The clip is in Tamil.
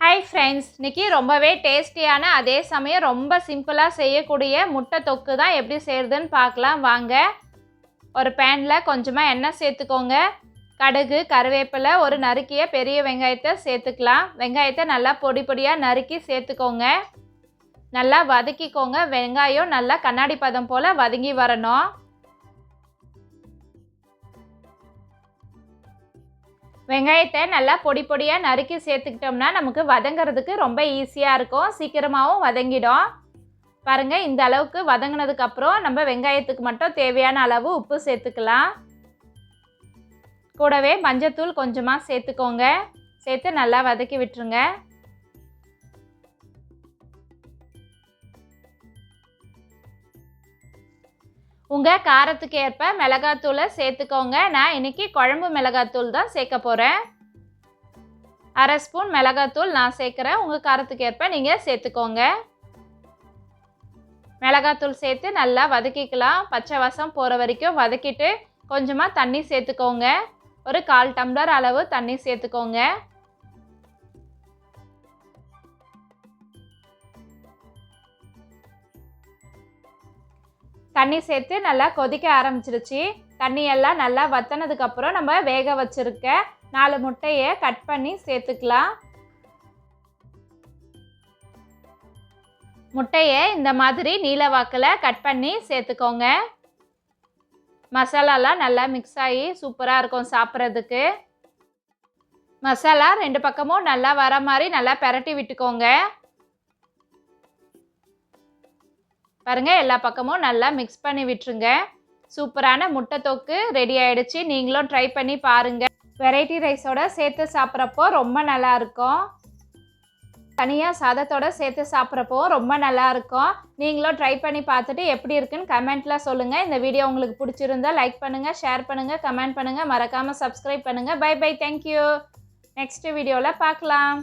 ஹாய் ஃப்ரெண்ட்ஸ், இன்றைக்கி ரொம்பவே டேஸ்டியான அதே சமயம் ரொம்ப சிம்பிளாக செய்யக்கூடிய முட்டை தொக்கு தான் எப்படி செய்கிறதுன்னு பார்க்கலாம் வாங்க. ஒரு பேனில் கொஞ்சமாக எண்ணெய் சேர்த்துக்கோங்க. கடுகு, கருவேப்பிலை, ஒரு நறுக்கிய பெரிய வெங்காயத்தை சேர்த்துக்கலாம். வெங்காயத்தை நல்லா பொடி பொடியாக நறுக்கி சேர்த்துக்கோங்க. நல்லா வதக்கிக்கோங்க. வெங்காயம் நல்லா கண்ணாடி பதம் போல் வதங்கி வரணும். வெங்காயத்தை நல்லா பொடி பொடியாக நறுக்கி சேர்த்துக்கிட்டோம்னா நமக்கு வதங்கிறதுக்கு ரொம்ப ஈஸியாக இருக்கும், சீக்கிரமாகவும் வதங்கிடும். பாருங்கள், இந்த அளவுக்கு வதங்கினதுக்கப்புறம் நம்ம வெங்காயத்துக்கு மட்டும் தேவையான அளவு உப்பு சேர்த்துக்கலாம். கூடவே மஞ்சத்தூள் கொஞ்சமாக சேர்த்துக்கோங்க. சேர்த்து நல்லா வதக்கி விட்டுருங்க. உங்கள் காரத்துக்கு ஏற்ப மிளகாத்தூளை சேர்த்துக்கோங்க. நான் இன்றைக்கி குழம்பு மிளகாத்தூள் தான் சேர்க்க போகிறேன். 1/2 ஸ்பூன் மிளகாத்தூள் நான் சேர்க்குறேன். உங்கள் காரத்துக்கு ஏற்ப நீங்கள் சேர்த்துக்கோங்க. மிளகாத்தூள் சேர்த்து நல்லா வதக்கிக்கலாம். பச்சை வாசம் போகிற வரைக்கும் வதக்கிட்டு கொஞ்சமாக தண்ணி சேர்த்துக்கோங்க. ஒரு 1/4 டம்ளர் அளவு தண்ணி சேர்த்துக்கோங்க. தண்ணி சேர்த்து நல்லா கொதிக்க ஆரம்பிச்சிருச்சு. தண்ணியெல்லாம் நல்லா வற்றினதுக்கப்புறம் நம்ம வேக வச்சுருக்க 4 முட்டையை கட் பண்ணி சேர்த்துக்கலாம். முட்டையை இந்த மாதிரி நீல வாக்கில் கட் பண்ணி சேர்த்துக்கோங்க. மசாலாலாம் நல்லா மிக்ஸ் ஆகி சூப்பராக இருக்கும் சாப்பிட்றதுக்கு. மசாலா 2 பக்கமும் நல்லா வர மாதிரி நல்லா பெரட்டி விட்டுக்கோங்க. பாருங்கள், எல்லா பக்கமும் நல்லா மிக்ஸ் பண்ணி விட்டுருங்க. சூப்பரான முட்டை தொக்கு ரெடி ஆகிடுச்சு. நீங்களும் ட்ரை பண்ணி பாருங்கள். வெரைட்டி ரைஸோடு சேர்த்து சாப்பிட்றப்போ ரொம்ப நல்லாயிருக்கும். தனியாக சாதத்தோடு சேர்த்து சாப்பிட்றப்போ ரொம்ப நல்லாயிருக்கும். நீங்களும் ட்ரை பண்ணி பார்த்துட்டு எப்படி இருக்குன்னு கமெண்ட்டில் சொல்லுங்கள். இந்த வீடியோ உங்களுக்கு பிடிச்சிருந்தால் லைக் பண்ணுங்கள், ஷேர் பண்ணுங்கள், கமெண்ட் பண்ணுங்கள். மறக்காமல் சப்ஸ்கிரைப் பண்ணுங்கள். By by, thank you. நெக்ஸ்ட் வீடியோவில் பார்க்கலாம்.